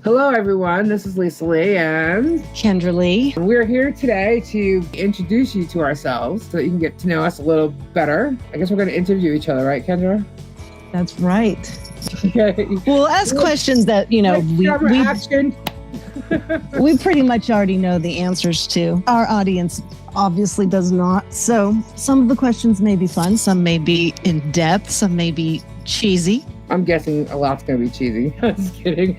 Hello, everyone. This is Lisa Lee and Kendra Lee. We're here today to introduce you to ourselves so that you can get to know us a little better. I guess we're going to interview each other, right, Kendra? That's right. Okay. We'll ask questions that, we pretty much already know the answers to. Our audience obviously does not. So some of the questions may be fun. Some may be in depth. Some may be cheesy. I'm guessing a lot's going to be cheesy. I'm just kidding.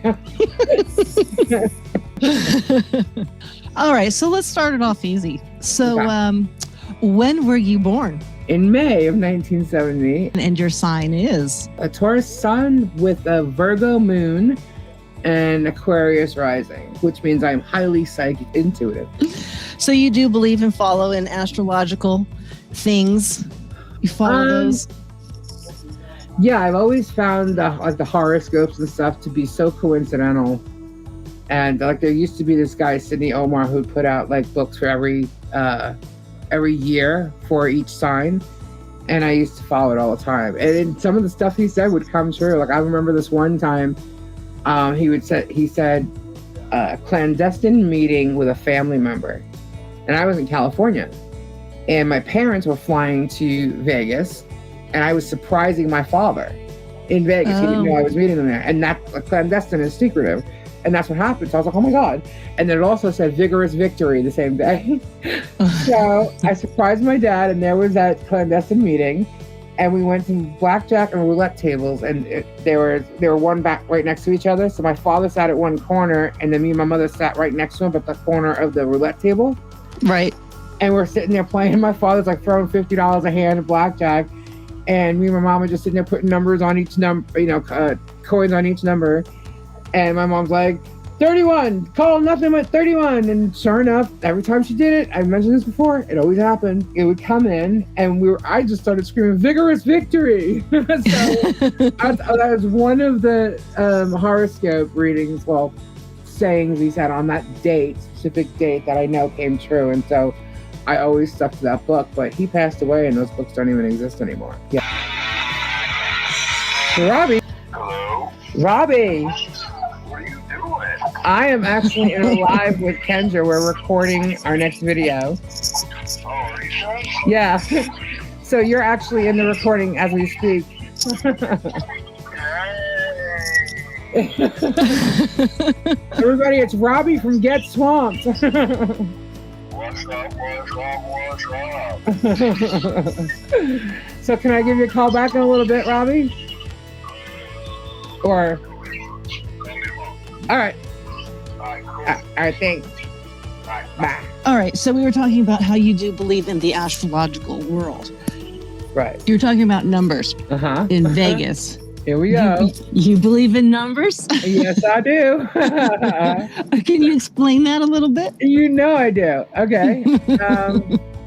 All right. So let's start it off easy. So when were you born? In May of 1970. And your sign is? A Taurus sun with a Virgo moon and Aquarius rising, which means I'm highly psychic intuitive. So you do believe and follow in astrological things? You follow those? Yeah, I've always found the horoscopes and stuff to be so coincidental. And there used to be this guy, Sidney Omar, who'd put out books for every year for each sign. And I used to follow it all the time. And some of the stuff he said would come true. I remember this one time, he said a clandestine meeting with a family member. And I was in California. And my parents were flying to Vegas. And I was surprising my father in Vegas. He didn't know I was meeting him there. And that clandestine is secretive. And that's what happened. So I was like, oh my God. And then it also said vigorous victory the same day. So I surprised my dad, and there was that clandestine meeting. And we went to blackjack and roulette tables, and they were one back right next to each other. So my father sat at one corner, and then me and my mother sat right next to him at the corner of the roulette table. Right. And we're sitting there playing. My father's throwing $50 a hand at blackjack. And me and my mom were just sitting there putting numbers on each number, coins on each number. And my mom's like, 31, call nothing but 31. And sure enough, every time she did it, I mentioned this before, it always happened. It would come in, and I just started screaming, vigorous victory. So that was one of the horoscope readings, sayings he said on that specific date that I know came true. And so I always stuck to that book, but he passed away and those books don't even exist anymore. Yeah. Robbie. Hello. Robbie. What are you doing? I am actually in a live with Kendra. We're recording our next video. Oh, are you sure? Yeah. So you're actually in the recording as we speak. Everybody, it's Robbie from Get Swamped. What's up? So can I give you a call back in a little bit, Robbie? Or? All right. All right, thanks. Bye. All right, so we were talking about how you do believe in the astrological world. Right. You were talking about numbers in Vegas. Here we go. You believe in numbers? Yes, I do. Can you explain that a little bit? You know I do. Okay.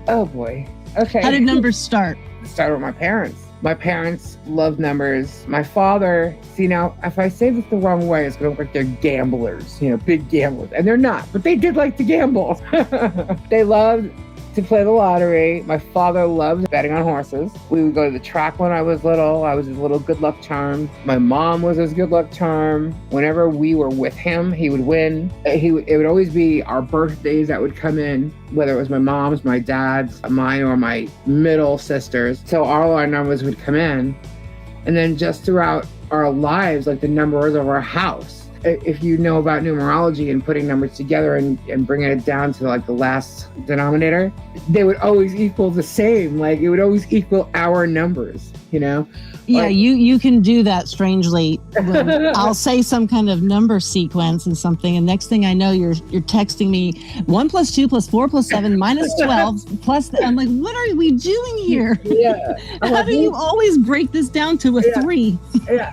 Oh, boy. Okay. How did numbers start? It started with my parents. My parents love numbers. My father, now, if I say this the wrong way, it's going to look like they're gamblers, big gamblers. And they're not, but they did like to gamble. They loved to play the lottery. My father loved betting on horses. We would go to the track when I was little. I was his little good luck charm. My mom was his good luck charm. Whenever we were with him, he would win. It would always be our birthdays that would come in, whether it was my mom's, my dad's, mine, or my middle sister's. So all our numbers would come in. And then just throughout our lives, the numbers of our house. If you know about numerology and putting numbers together and bringing it down to the last denominator, they would always equal the same. It would always equal our numbers, Yeah, you can do that strangely. I'll say some kind of number sequence and something, and next thing I know, you're texting me 1 + 2 + 4 + 7 - 12 plus. I'm like, what are we doing here? Yeah. How do you always break this down to a 3? Yeah.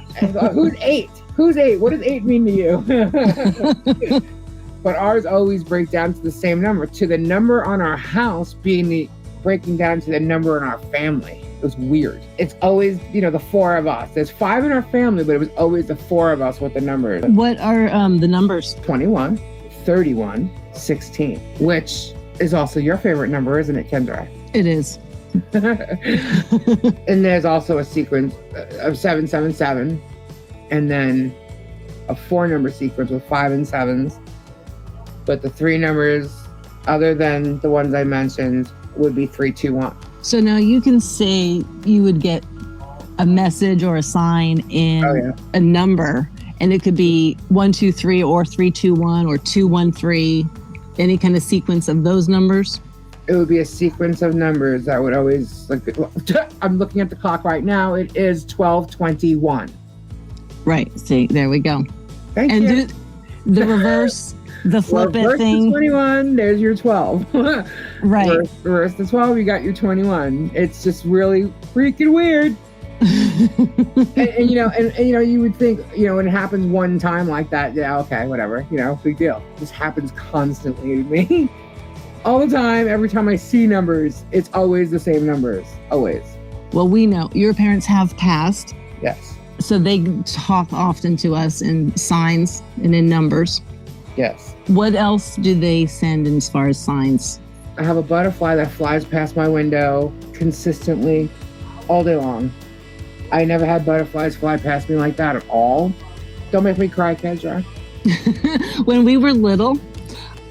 Who's 8? Who's 8? What does 8 mean to you? But ours always break down to the same number, to the number on our house being breaking down to the number in our family. It was weird. It's always, the 4 of us. There's 5 in our family, but it was always the 4 of us with the numbers. What are the numbers? 21, 31, 16, which is also your favorite number, isn't it, Kendra? It is. And there's also a sequence of 777. And then a 4-number sequence with 5 and 7s. But the 3 numbers, other than the ones I mentioned, would be 3, 2, 1. So now you can say you would get a message or a sign in a number, and it could be 1, 2, 3, or 3, 2, 1, or 2, 1, 3, any kind of sequence of those numbers. It would be a sequence of numbers that would always, like, I'm looking at the clock right now. It is 12:21. Right. See, there we go. Thank and you. The reverse, the flip it thing. 21, there's your 12. Right. Reverse the 12, you got your 21. It's just really freaking weird. and you would think, when it happens one time like that, yeah, okay, whatever, big deal. This happens constantly to me. All the time, every time I see numbers, it's always the same numbers. Always. Well, we know your parents have passed. Yes. So they talk often to us in signs and in numbers. Yes. What else do they send as far as signs? I have a butterfly that flies past my window consistently all day long. I never had butterflies fly past me like that at all. Don't make me cry, Kendra. When we were little,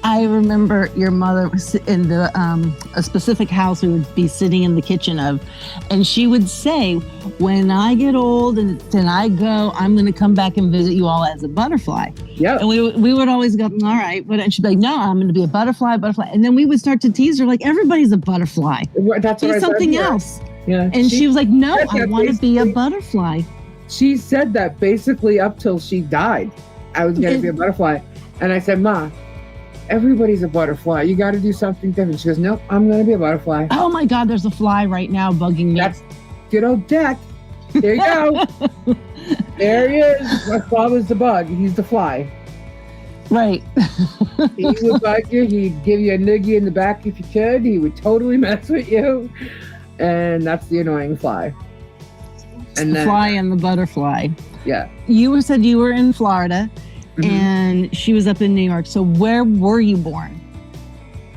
I remember your mother was in a specific house we would be sitting in the kitchen of, and she would say, when I get old and I go, I'm going to come back and visit you all as a butterfly. Yeah. And we would always go, all right. And she'd be like, no, I'm going to be a butterfly. And then we would start to tease her, like, everybody's a butterfly. That's what Be something else. Yeah. And she was like, no, I want to be a butterfly. She said that basically up till she died. I was going to be a butterfly. And I said, Ma, everybody's a butterfly. You got to do something different. She goes, nope, I'm going to be a butterfly. Oh my God, there's a fly right now bugging me. That's good old Jack. There you go. There he is. My father's the bug. He's the fly. Right. He would bug you. He'd give you a noogie in the back if you could. He would totally mess with you. And that's the annoying fly. And the fly and the butterfly. Yeah. You said you were in Florida. Mm-hmm. And she was up in New York. So where were you born?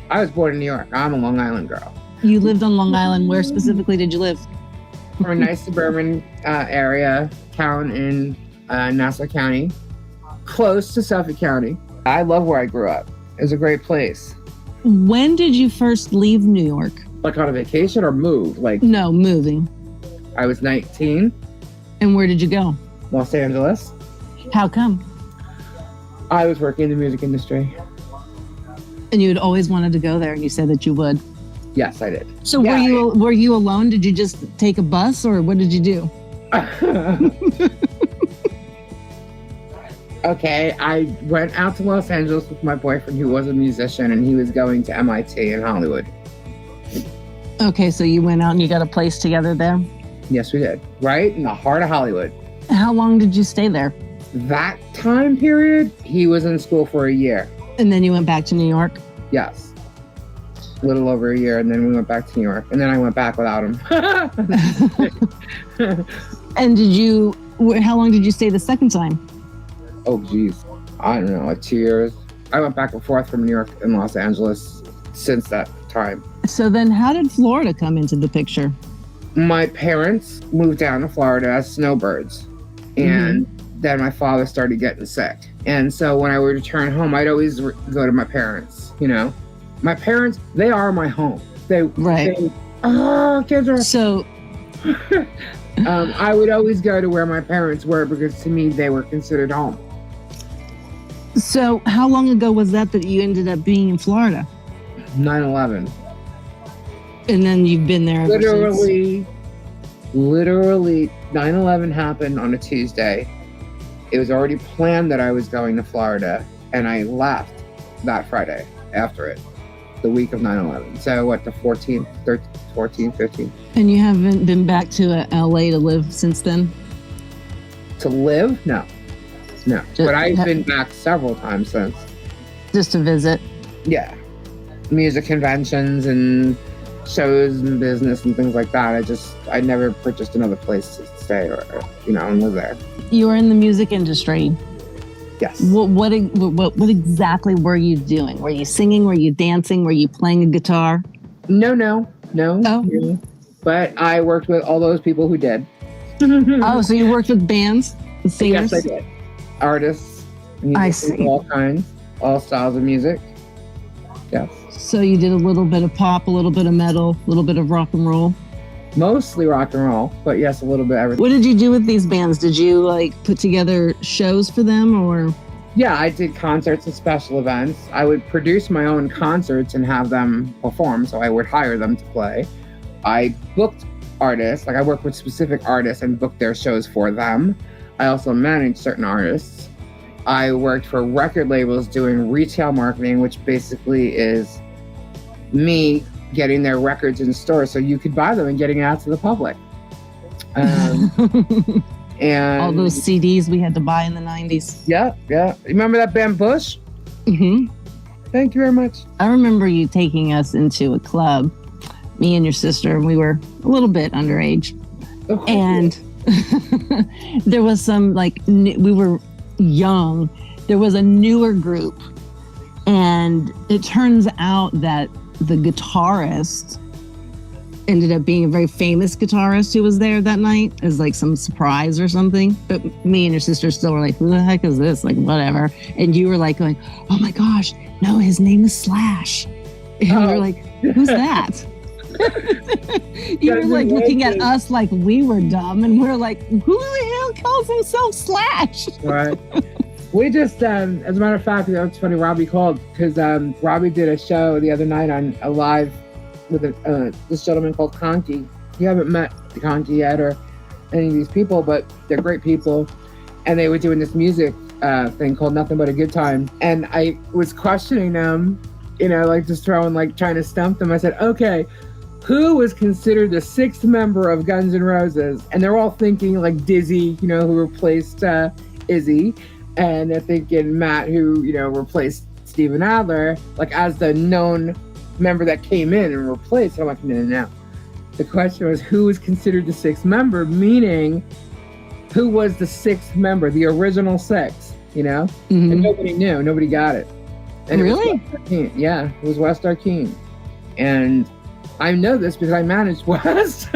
I was born in New York. I'm a Long Island girl. You lived on Long Island. Where specifically did you live? From a nice suburban area, town in Nassau County, close to Suffolk County. I love where I grew up. It was a great place. When did you first leave New York? Like on a vacation or move? No, moving. I was 19. And where did you go? Los Angeles. How come? I was working in the music industry. And you had always wanted to go there, and you said that you would. Yes, I did. So were you alone? Did you just take a bus, or what did you do? Okay, I went out to Los Angeles with my boyfriend, who was a musician, and he was going to MIT in Hollywood. Okay, so you went out and you got a place together there? Yes, we did. Right in the heart of Hollywood. How long did you stay there? That time period, he was in school for a year. And then you went back to New York? Yes. A little over a year, and then we went back to New York. And then I went back without him. And how long did you stay the second time? Oh, geez. I don't know, like 2 years. I went back and forth from New York and Los Angeles since that time. So then how did Florida come into the picture? My parents moved down to Florida as snowbirds. And then my father started getting sick. And so when I would return home, I'd always go to my parents, My parents, they are my home. Kendra. So I would always go to where my parents were because to me, they were considered home. So how long ago was that you ended up being in Florida? 9/11. And then you've been there ever since? Literally, 9/11 happened on a Tuesday. It was already planned that I was going to Florida, and I left that Friday after it, the week of 9/11. So the 14th, 13th, 14th, 15th. And you haven't been back to LA to live since then? To live? No. But I've been back several times since. Just to visit? Yeah. Music conventions and shows and business and things like that. I never purchased another place to stay or and live there. You were in the music industry. Yes. What exactly were you doing? Were you singing? Were you dancing? Were you playing a guitar? No. Oh. But I worked with all those people who did. Oh, so you worked with bands, with singers? Yes, I did. artists, I musicians, see. all kinds, all styles of music. Yes. So you did a little bit of pop, a little bit of metal, a little bit of rock and roll. Mostly rock and roll, but yes, a little bit of everything. What did you do with these bands? Did you like put together shows for them or? Yeah, I did concerts and special events. I would produce my own concerts and have them perform, so I would hire them to play. I booked artists, like I worked with specific artists and booked their shows for them. I also managed certain artists. I worked for record labels doing retail marketing, which basically is me getting their records in stores so you could buy them and getting it out to the public. And all those CDs we had to buy in the 90s. Yeah. Remember that band Bush? Mm-hmm. Thank you very much. I remember you taking us into a club, me and your sister, and we were a little bit underage. Okay. And there was some we were young. There was a newer group. And it turns out that the guitarist ended up being a very famous guitarist who was there that night as like some surprise or something. But me and your sister still were like, who the heck is this? Like, whatever. And you were like going, oh my gosh, no, his name is Slash. And we were like, who's that? You were like looking at us like we were dumb. And we were like, who the hell calls himself Slash? Right. We just, as a matter of fact, it's funny, Robbie called because Robbie did a show the other night on a live with this gentleman called Conky. You haven't met Conky yet or any of these people, but they're great people. And they were doing this music thing called Nothing But a Good Time. And I was questioning them, like just trying to stump them. I said, okay, who was considered the sixth member of Guns N' Roses? And they're all thinking like Dizzy, who replaced Izzy. And they're thinking Matt, who, replaced Steven Adler, like as the known member that came in and replaced. I'm like, no. The question was who was considered the sixth member, meaning who was the sixth member, the original six, Mm-hmm. And nobody knew, nobody got it. And really? It was West Arkeen. And I know this because I managed West.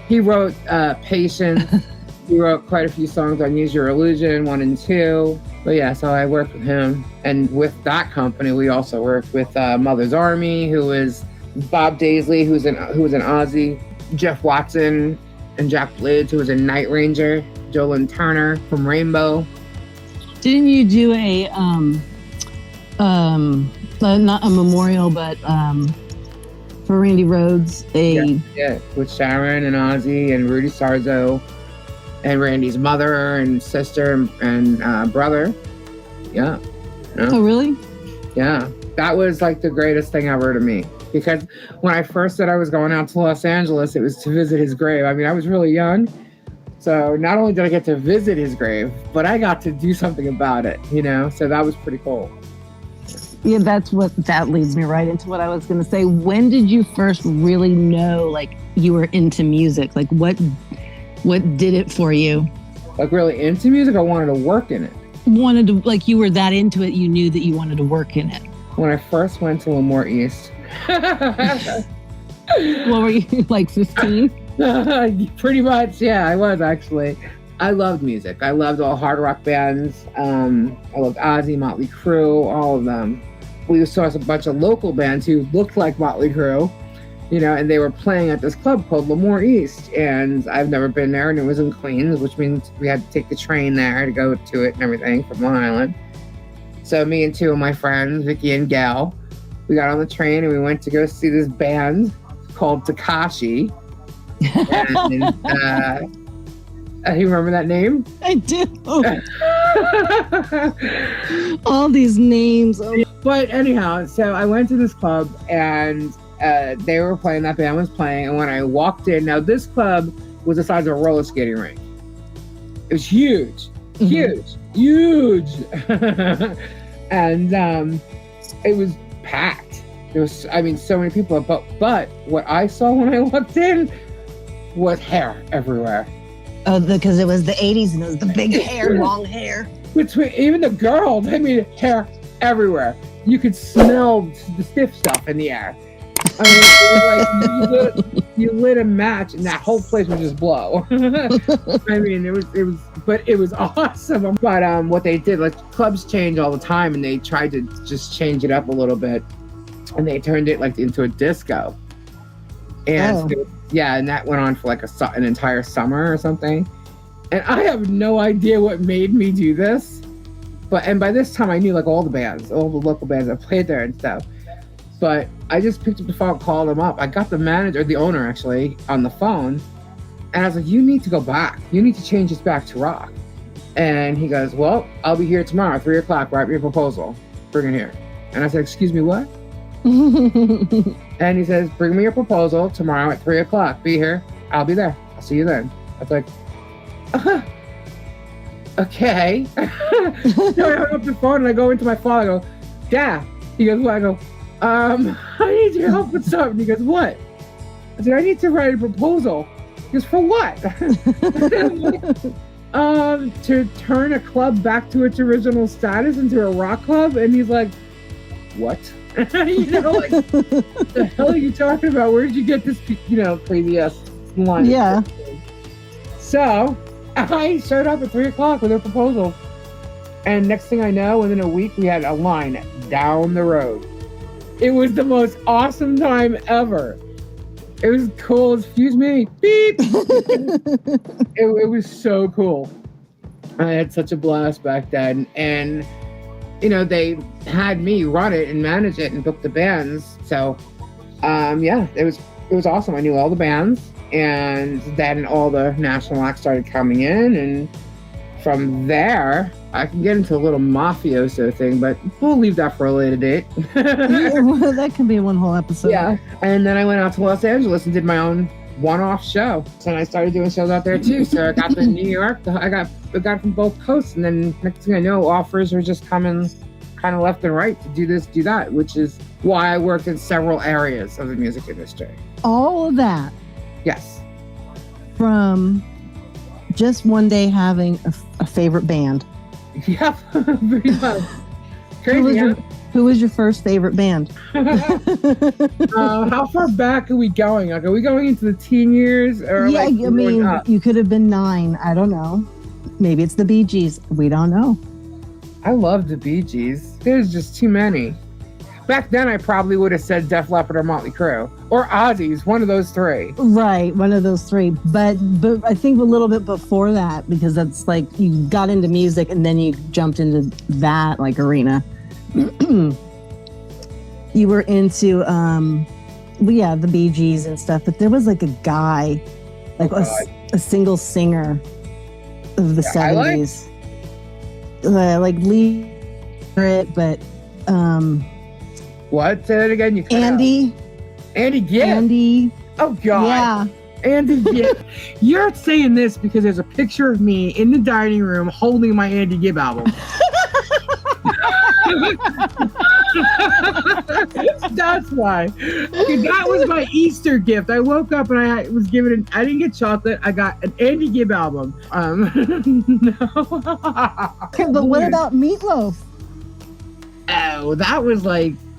He wrote Patience. He wrote quite a few songs on Use Your Illusion 1 and 2. But yeah, so I worked with him. And with that company, we also worked with Mother's Army, who is Bob Daisley, who was an Aussie, Jeff Watson and Jack Blades, who was a Night Ranger, Jolyn Turner from Rainbow. Didn't you do a not a memorial, but for Randy Rhoads, yeah, with Sharon and Ozzy and Rudy Sarzo and Randy's mother and sister and brother. Yeah. Oh, really? Yeah. That was like the greatest thing ever to me. Because when I first said I was going out to Los Angeles, it was to visit his grave. I mean, I was really young. So not only did I get to visit his grave, but I got to do something about it, So that was pretty cool. Yeah, that leads me right into what I was going to say. When did you first really know, like, you were into music? Like, what did it for you? Like, really into music? I wanted to work in it. You were that into it, you knew that you wanted to work in it. When I first went to Lemoore East. What were you, like 15? Pretty much, yeah, I was actually. I loved music. I loved all hard rock bands. I loved Ozzy, Motley Crue, all of them. We saw a bunch of local bands who looked like Motley Crue, and they were playing at this club called Lemoore East. And I've never been there, and it was in Queens, which means we had to take the train there to go to it and everything from Long Island. So me and two of my friends, Vicky and Gal, we got on the train and we went to go see this band called Takashi. And you remember that name? I do. All these names. But anyhow, so I went to this club and they were playing, that band was playing. And when I walked in, now this club was the size of a roller skating rink. It was huge, huge. And it was packed. There was, so many people. But what I saw when I walked in was hair everywhere. Oh, because it was the 80s and it was the big hair, long hair. Even the girls, hair everywhere. You could smell the stiff stuff in the air. It was like, you lit a match and that whole place would just blow. I mean, it was awesome. But what they did, like clubs change all the time, and they tried to just change it up a little bit, and they turned it like into a disco. And so, yeah, and that went on for like an entire summer or something. And I have no idea what made me do this. And by this time I knew like all the bands, all the local bands that played there and stuff. But I just picked up the phone, called them up. I got the manager, the owner actually, on the phone. And I was like, you need to go back. You need to change this back to rock. And he goes, well, I'll be here tomorrow, 3:00. Write me a proposal. Bring it here. And I said, excuse me, what? And he says, bring me your proposal tomorrow at 3:00. Be here. I'll be there. I'll see you then. I was like, okay. So I hung up the phone and I go into my phone. I go, Dad. He goes, what? I go, I need your help with something. He goes, what? I said, I need to write a proposal. He goes, for what? To turn a club back to its original status into a rock club. And he's like, what? You know, like, the hell are you talking about? Where did you get this, crazy ass line? Yeah. So I showed up at 3:00 with a proposal. And next thing I know, within a week, we had a line down the road. It was the most awesome time ever. It was cool. Excuse me. Beep. It was so cool. I had such a blast back then. And, they had me run it and manage it and book the bands. So, yeah, it was awesome. I knew all the bands. And then all the national acts started coming in. And from there, I can get into a little mafioso thing, but we'll leave that for a later date. Well, that can be one whole episode. Yeah. And then I went out to Los Angeles and did my own one-off show. So I started doing shows out there too. So I got to New York. I got from both coasts. And then next thing I know, offers were just coming kind of left and right to do this, do that, which is why I worked in several areas of the music industry. All of that. Yes. From just one day having a favorite band. Yep. Pretty much. Crazy. Who was your first favorite band? How far back are we going? Like, are we going into the teen years? Or yeah, I mean, you could have been 9. I don't know. Maybe it's the Bee Gees. We don't know. I love the Bee Gees. There's just too many. Back then, I probably would have said Def Leppard or Motley Crue. Or Ozzy's, one of those 3. Right, one of those 3. But I think a little bit before that, because that's like you got into music and then you jumped into that like arena. You were into the Bee Gees and stuff, but there was like a guy, like a single singer of the 70s. Like lead it, but what? Say that again. You Andy Gibb. Andy. Oh God. Yeah. Andy Gibb. You're saying this because there's a picture of me in the dining room holding my Andy Gibb album. That's why. Okay, that was my Easter gift. I woke up and I was given I didn't get chocolate. I got an Andy Gibb album. No. Okay, but what about Meatloaf? Oh,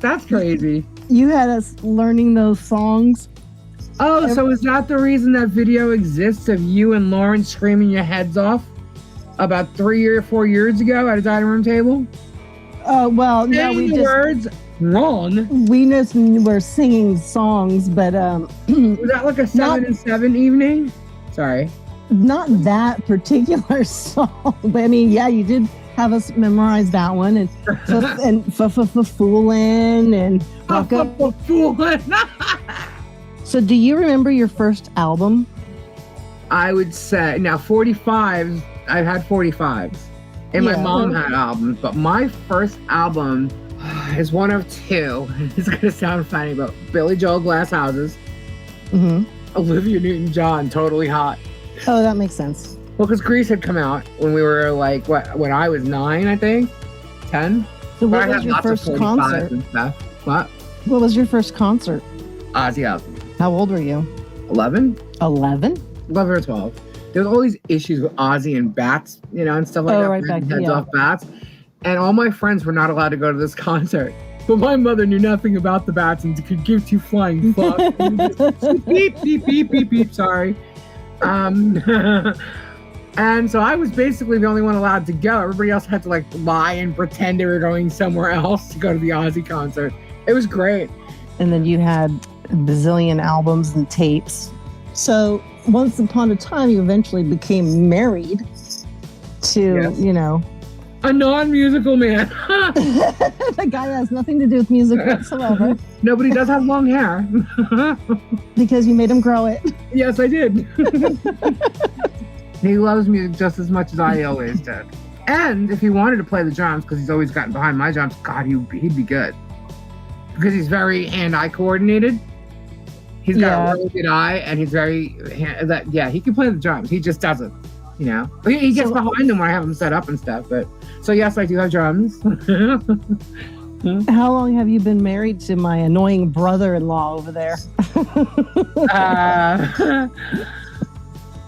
that's crazy. You had us learning those songs. Oh, so is that the reason that video exists of you and Lauren screaming your heads off about 3 or 4 years ago at a dining room table? Well, no, we just words wrong. We just were singing songs, but was that like a 7 and 7 evening? Sorry, not that particular song. But I mean, yeah, you did have us memorize that one and foolin' and foolin'. So, do you remember your first album? I would say now 45s. I've had 45s. And my mom had albums, but my first album is one of 2. It's going to sound funny, but Billy Joel Glass Houses, Olivia Newton-John, Totally Hot. Oh, that makes sense. Well, because Grease had come out when we were like, when I was 9, I think, 10. So what was your first concert? And stuff. What was your first concert? Ozzy Osbourne. How old were you? 11. 11? 11 or 12. There's all these issues with Ozzy and bats, and stuff like that. Right back, heads off bats. And all my friends were not allowed to go to this concert. But my mother knew nothing about the bats and could give two flying fucks. Beep, beep, beep, beep, beep, sorry. And so I was basically the only one allowed to go. Everybody else had to like lie and pretend they were going somewhere else to go to the Ozzy concert. It was great. And then you had a bazillion albums and tapes. So once upon a time, you eventually became married to, you know, a non-musical man. The guy has nothing to do with music whatsoever. Nobody does have long hair. Because you made him grow it. Yes, I did. He loves music just as much as I always did. And if he wanted to play the drums, because he's always gotten behind my drums, God, he'd be good. Because he's very hand-eye coordinated. He's got a really good eye, and he's very, he can play the drums. He just doesn't, you know. He gets behind them when I have them set up and stuff. But so yes, I do have drums. How long have you been married to my annoying brother-in-law over there?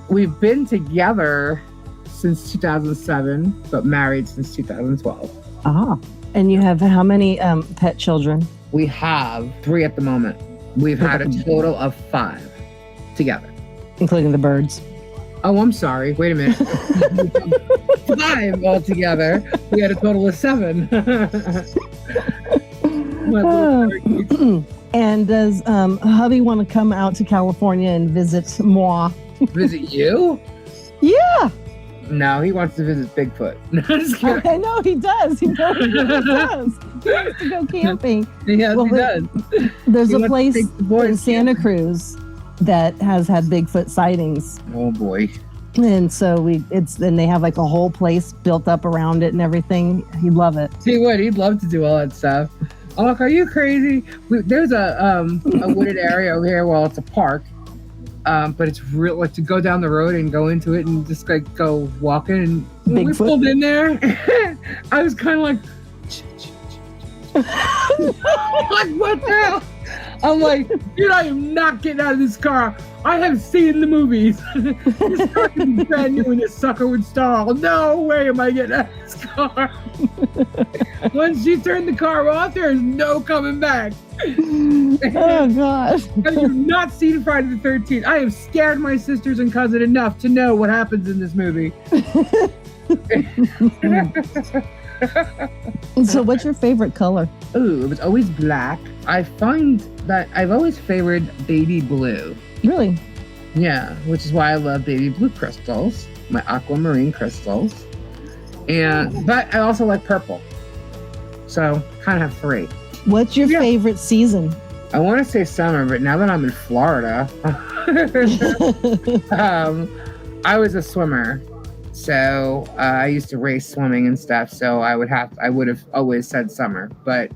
We've been together since 2007, but married since 2012. Ah. And you have how many pet children? We have 3 at the moment. We've had a total of 5 together. Including the birds. Oh, I'm sorry. Wait a minute. 5 altogether. We had a total of 7. And does hubby want to come out to California and visit moi? Visit you? Yeah. No, he wants to visit Bigfoot. I know he does. He really does. He wants to go camping. Yes, he does. There's a place in Santa Cruz that has had Bigfoot sightings. Oh boy. And so they have like a whole place built up around it and everything. He'd love it. He would. He'd love to do all that stuff. I'm like, are you crazy? There's a wooded area over here. Well, it's a park. But it's real, like to go down the road and go into it and just like go walking. And when we pulled in there, I was kind of like, like, what the hell? I'm like, dude, I am not getting out of this car. I have seen the movies. This car could be brand new and this sucker would stall. No way am I getting out of this car. Once you turn the car off, there is no coming back. Oh, gosh. Have you not seen Friday the 13th? I have scared my sisters and cousin enough to know what happens in this movie. So what's your favorite color? Ooh, it was always black. I find that I've always favored baby blue. Really? Yeah, which is why I love baby blue crystals, my aquamarine crystals. But I also like purple. So kind of have 3. What's your favorite season? I want to say summer, but now that I'm in Florida, I was a swimmer. So I used to race swimming and stuff. So I would have always said summer. But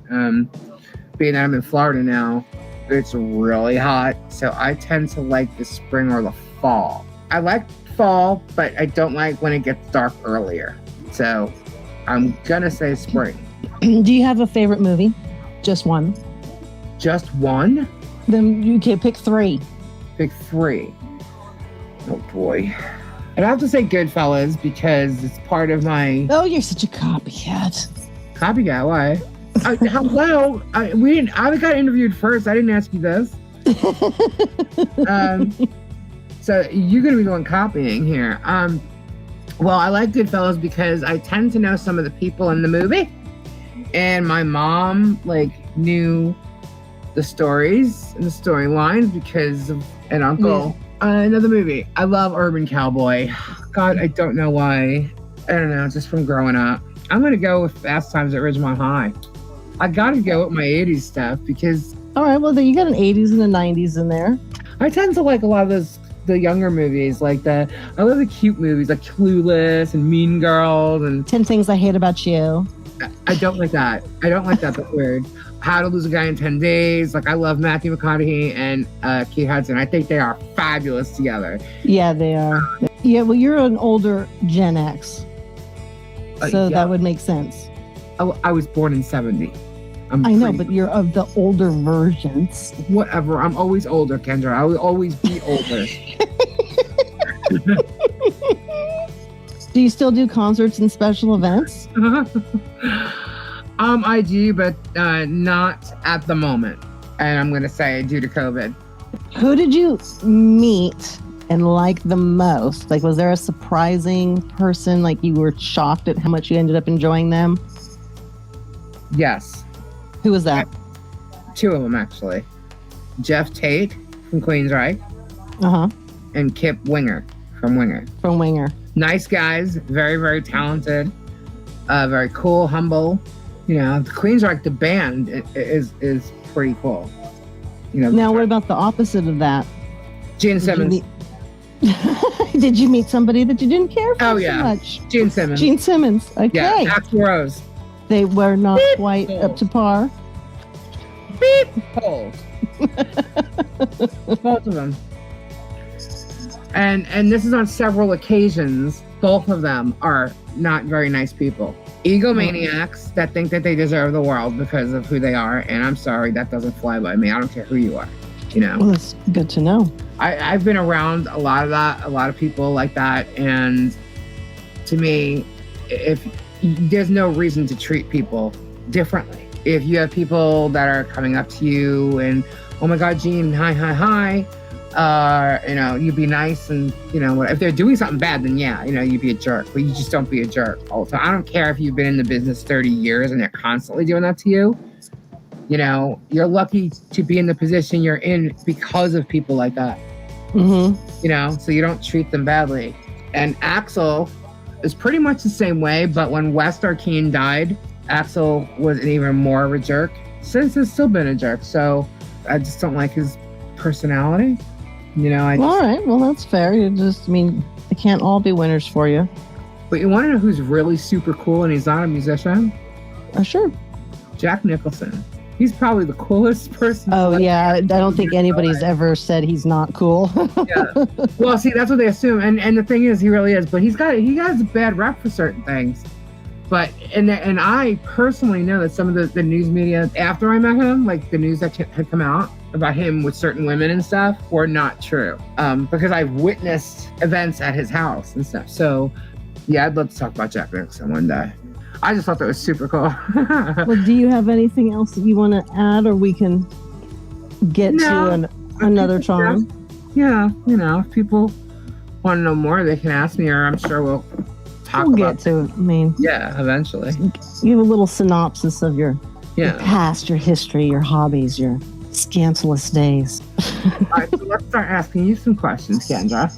being that I'm in Florida now, it's really hot. So I tend to like the spring or the fall. I like fall, but I don't like when it gets dark earlier. So I'm going to say spring. Do you have a favorite movie? Just one? Just one? Then you can pick 3. Pick 3. Oh boy. I'd have to say Goodfellas because it's part of my... Oh, you're such a copycat. Copycat? Why? Hello? I got interviewed first. I didn't ask you this. So you're going to be the one copying here. Well, I like Goodfellas because I tend to know some of the people in the movie. And my mom, knew the stories and the storylines because of an uncle. Yeah. Another movie. I love Urban Cowboy. God, I don't know why. I don't know, just from growing up. I'm going to go with Fast Times at Ridgemont High. I got to go with my 80s stuff because... All right, well, then you got an 80s and a 90s in there. I tend to like a lot of the younger movies, I love the cute movies, like Clueless and Mean Girls and... 10 Things I Hate About You. I don't like that. That's weird. How to Lose a Guy in 10 Days. I love Matthew McConaughey and Kate Hudson. I think they are fabulous together. Yeah, they are. Yeah, well, you're an older Gen X. So that would make sense. I was born in 70. I know, but you're of the older versions. Whatever. I'm always older, Kendra. I will always be older. Do you still do concerts and special events? I do, but not at the moment. And I'm going to say due to COVID. Who did you meet and like the most? Like, was there a surprising person? Like, you were shocked at how much you ended up enjoying them? Yes. Who was that? 2 of them, actually. Jeff Tate from Queensryche and Kip Winger from Winger. From Winger. Nice guys, very, very talented, very cool, humble. You know, the Queensryche, the band is pretty cool. You know. Now, what about the opposite of that? Gene Simmons. Did you meet somebody that you didn't care for so much? Gene Simmons. Gene Simmons. Okay. Yeah, Axl Rose. They were not Beep. quite up to par. Beep. Cold. Both of them. And this is on several occasions. Both of them are not very nice people. Egomaniacs that think that they deserve the world because of who they are. And I'm sorry, that doesn't fly by me. I don't care who you are. You know. Well, that's good to know. I've been around a lot of that, a lot of people like that. And to me, if there's no reason to treat people differently. If you have people that are coming up to you and, oh my God, Gene, hi. You know, you be nice and, you know, if they're doing something bad, then yeah, you know, you be a jerk, but you just don't be a jerk all the time. I don't care if you've been in the business 30 years and they're constantly doing that to you. You know, you're lucky to be in the position you're in because of people like that. You know, so you don't treat them badly. And Axl is pretty much the same way, but when West Arkeen died, Axl was even more of a jerk. Since has still been a jerk, so I just don't like his personality. You know, all right, well, that's fair. You just, I mean, they can't all be winners for you. But you want to know who's really super cool and he's not a musician? Sure. Jack Nicholson. He's probably the coolest person. Oh, yeah. I don't think anybody's ever said he's not cool. Yeah. Well, see, that's what they assume. And the thing is, he really is. But he has a bad rep for certain things. But, and I personally know that some of the news media, after I met him, like the news that had come out about him with certain women and stuff, were not true. Because I've witnessed events at his house and stuff. So, yeah, I'd love to talk about Jack Nicholson one day. I just thought that was super cool. Well, do you have anything else that you want to add, or we can get to another time? Yeah, you know, if people want to know more, they can ask me, or I'm sure we'll talk about get to it. I mean, yeah, eventually. Give a little synopsis of your Yeah. past, your history, your hobbies, your scandalous days. All right, so let's start asking you some questions, Kendra.